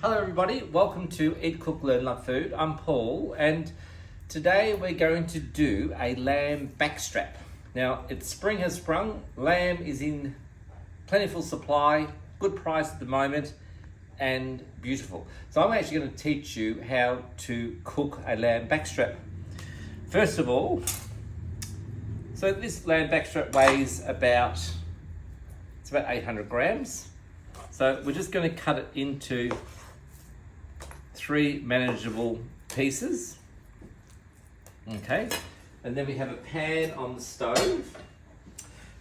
Hello everybody, welcome to Eat, Cook, Learn, Love Food. I'm Paul and today we're going to do a lamb backstrap. Now, spring has sprung, lamb is in plentiful supply, good price at the moment and beautiful. So I'm actually going to teach you how to cook a lamb backstrap. First of all, so this lamb backstrap weighs about 800 grams. So we're just going to cut it into 3 manageable pieces. Okay, and then we have a pan on the stove.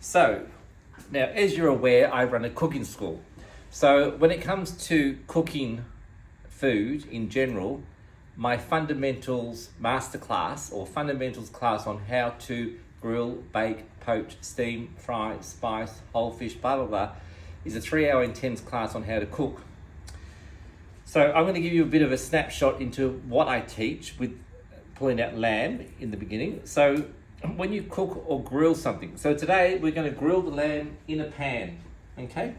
So now, as you're aware, I run a cooking school. So when it comes to cooking food in general, my fundamentals masterclass or fundamentals class on how to grill, bake, poach, steam, fry, spice, whole fish, blah, blah, blah, is a 3-hour intense class on how to cook. So I'm going to give you a bit of a snapshot into what I teach with pulling out lamb in the beginning. So when you cook or grill something, so today we're going to grill the lamb in a pan, okay?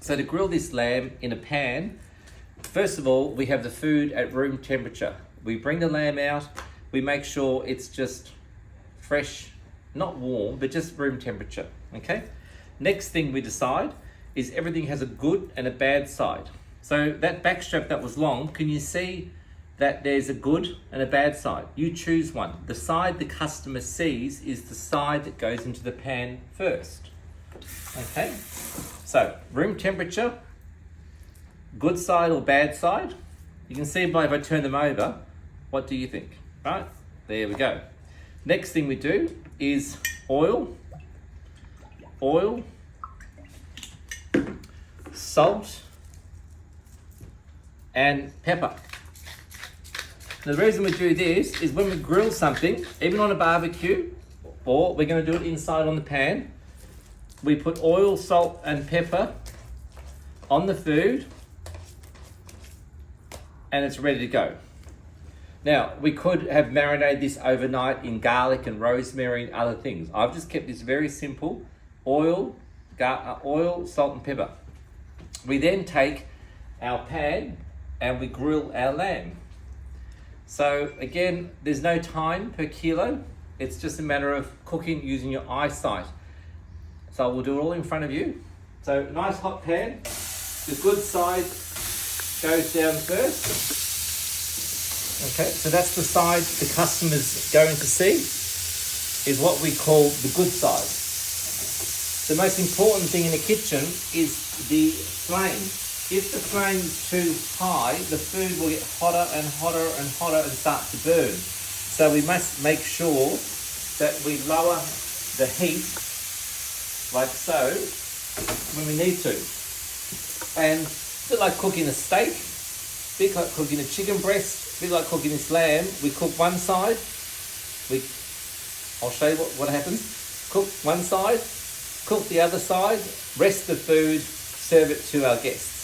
So to grill this lamb in a pan, first of all, we have the food at room temperature. We bring the lamb out, we make sure it's just fresh, not warm, but just room temperature, okay? Next thing we decide is everything has a good and a bad side. So that backstrap that was long, can you see that there's a good and a bad side? You choose one. The side the customer sees is the side that goes into the pan first. Okay, so room temperature, good side or bad side. You can see by if I turn them over, what do you think? Right, there we go. Next thing we do is oil, salt, and pepper. Now, the reason we do this is when we grill something, even on a barbecue, or we're going to do it inside on the pan, we put oil, salt, and pepper on the food, and it's ready to go. Now, we could have marinated this overnight in garlic and rosemary and other things. I've just kept this very simple: oil, salt, and pepper. We then take our pan and we grill our lamb. So again, there's no time per kilo. It's just a matter of cooking using your eyesight. So we'll do it all in front of you. So nice hot pan. The good side goes down first. Okay, so that's the side the customer's going to see, is what we call the good side. The most important thing in the kitchen is the flame. If the flame is too high, the food will get hotter and hotter and hotter and start to burn. So we must make sure that we lower the heat like so when we need to. And a bit like cooking a steak, a bit like cooking a chicken breast, a bit like cooking this lamb, we cook one side, I'll show you what happens. Cook one side, cook the other side, rest the food, serve it to our guests.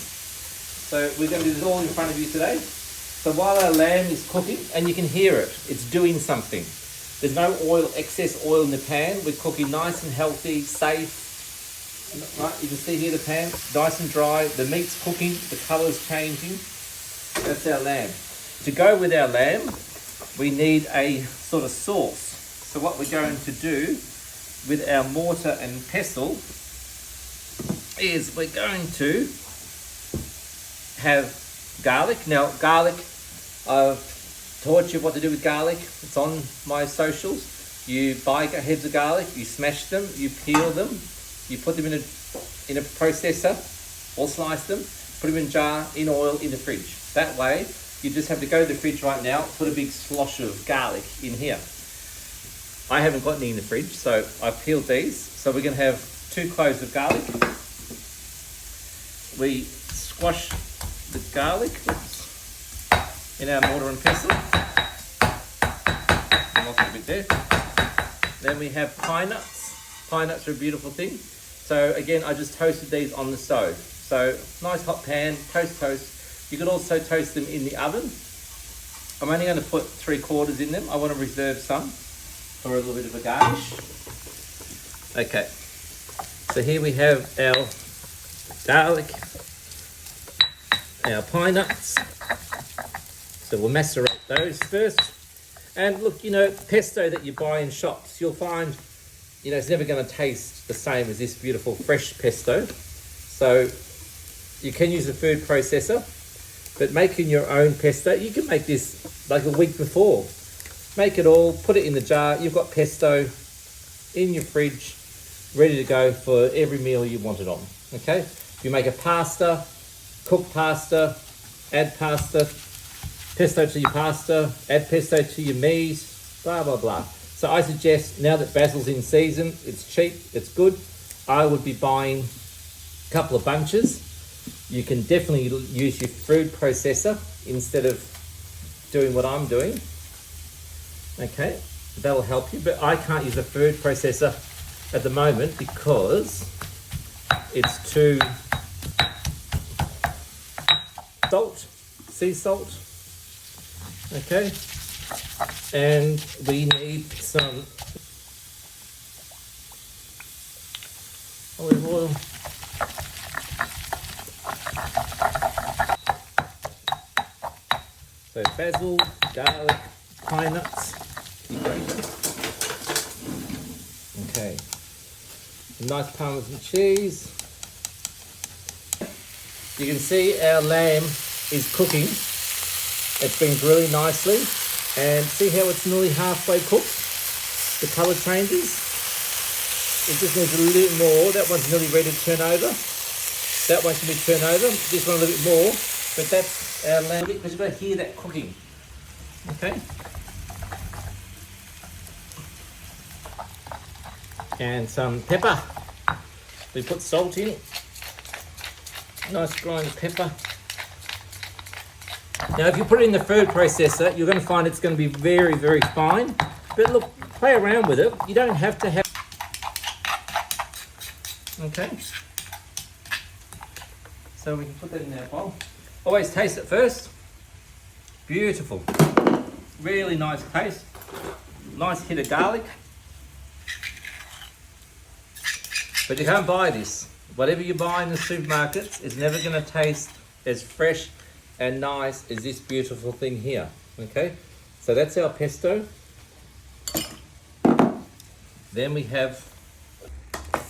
So we're going to do this all in front of you today. So while our lamb is cooking, and you can hear it, it's doing something. There's no excess oil in the pan. We're cooking nice and healthy, safe. Right, you can see here the pan, nice and dry. The meat's cooking, the colour's changing. That's our lamb. To go with our lamb, we need a sort of sauce. So what we're going to do with our mortar and pestle is we're going to have garlic. Now, garlic, I've taught you what to do with garlic. It's on my socials. You buy heads of garlic, you smash them, you peel them, you put them in a processor or slice them, put them in a jar, in oil, in the fridge. That way, you just have to go to the fridge right now, put a big slosh of garlic in here. I haven't got any in the fridge, so I've peeled these. So we're going to have 2 cloves of garlic. We squash the garlic in our mortar and pestle. Lost a bit there. Then we have pine nuts. Pine nuts are a beautiful thing. So again, I just toasted these on the stove. So nice hot pan, toast. You could also toast them in the oven. I'm only going to put 3/4 in them. I want to reserve some for a little bit of a garnish. Okay, so here we have our garlic, our pine nuts. So we'll macerate those first. And look, pesto that you buy in shops, you'll find, it's never going to taste the same as this beautiful fresh pesto. So you can use a food processor, but making your own pesto, you can make this like a week before. Make it all, put it in the jar. You've got pesto in your fridge, ready to go for every meal you want it on, okay? If you make a pasta, cook pasta, add pasta, pesto to your pasta, add pesto to your meat, blah, blah, blah. So I suggest, now that basil's in season, it's cheap, it's good, I would be buying a couple of bunches. You can definitely use your food processor instead of doing what I'm doing. Okay, that'll help you, but I can't use a food processor at the moment because it's too sea salt. Okay, and we need some olive oil. So basil, garlic, pine nuts. Okay, some nice Parmesan cheese. You can see our lamb is cooking. It's been grilling nicely, and see how it's nearly halfway cooked? The colour changes. It just needs a little more. That one's nearly ready to turn over. That one can be turned over. This one a little bit more, but that's our lamb. Because you've got to hear that cooking. Okay. And some pepper. We put salt in. Nice grind of pepper. Now, if you put it in the food processor, you're going to find it's going to be very, very fine. But look, play around with it. You don't have to have... Okay. So we can put that in our bowl. Always taste it first. Beautiful. Really nice taste. Nice hit of garlic. But you can't buy this. Whatever you buy in the supermarkets is never going to taste as fresh and nice as this beautiful thing here. Okay, so that's our pesto. Then we have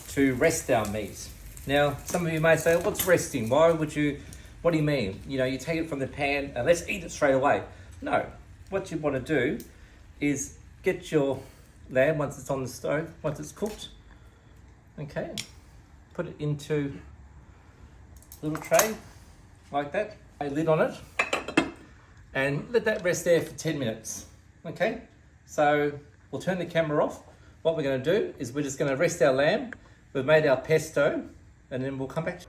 to rest our meat. Now, some of you may say, what's resting? What do you mean? You take it from the pan and let's eat it straight away. No, what you want to do is get your lamb once it's on the stove, once it's cooked. Okay, put it into a little tray like that, a lid on it, and let that rest there for 10 minutes. Okay, so we'll turn the camera off. What we're going to do is we're just going to rest our lamb. We've made our pesto, and then we'll come back.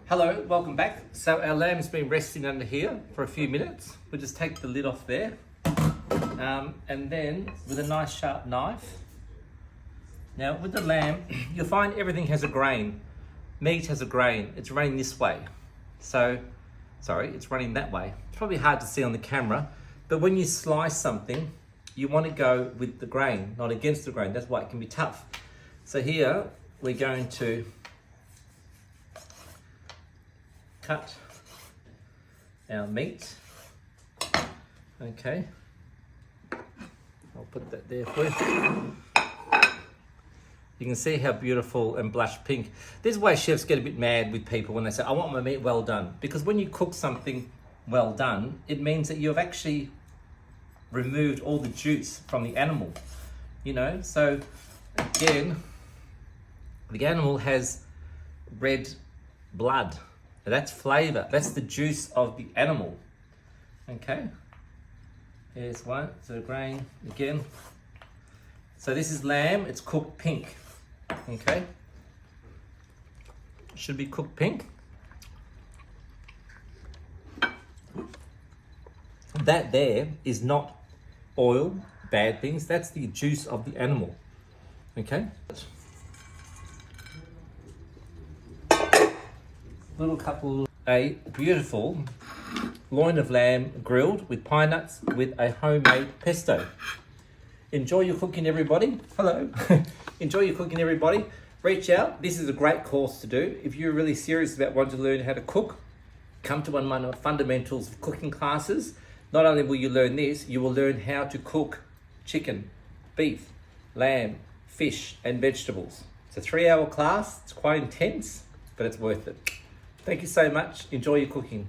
Hello, welcome back. So our lamb's been resting under here for a few minutes. We'll just take the lid off there, and then with a nice sharp knife. Now with the lamb, you'll find everything has a grain. Meat has a grain. It's running this way. So, sorry, it's running that way. It's probably hard to see on the camera, but when you slice something, you want to go with the grain, not against the grain. That's why it can be tough. So here, we're going to cut our meat. Okay. I'll put that there for you. You can see how beautiful and blush pink. This is why chefs get a bit mad with people when they say, I want my meat well done. Because when you cook something well done, it means that you've actually removed all the juice from the animal. So again, the animal has red blood. That's flavor. That's the juice of the animal. Okay. Here's one. So grain again. So this is lamb. It's cooked pink. Okay. Should be cooked pink. That there is not oil, bad things. That's the juice of the animal. Okay. A beautiful loin of lamb grilled with pine nuts with a homemade pesto. Enjoy your cooking, everybody. Hello. Enjoy your cooking, everybody. Reach out. This is a great course to do. If you're really serious about wanting to learn how to cook, come to one of my fundamentals of cooking classes. Not only will you learn this, you will learn how to cook chicken, beef, lamb, fish, and vegetables. It's a 3-hour class. It's quite intense, but it's worth it. Thank you so much. Enjoy your cooking.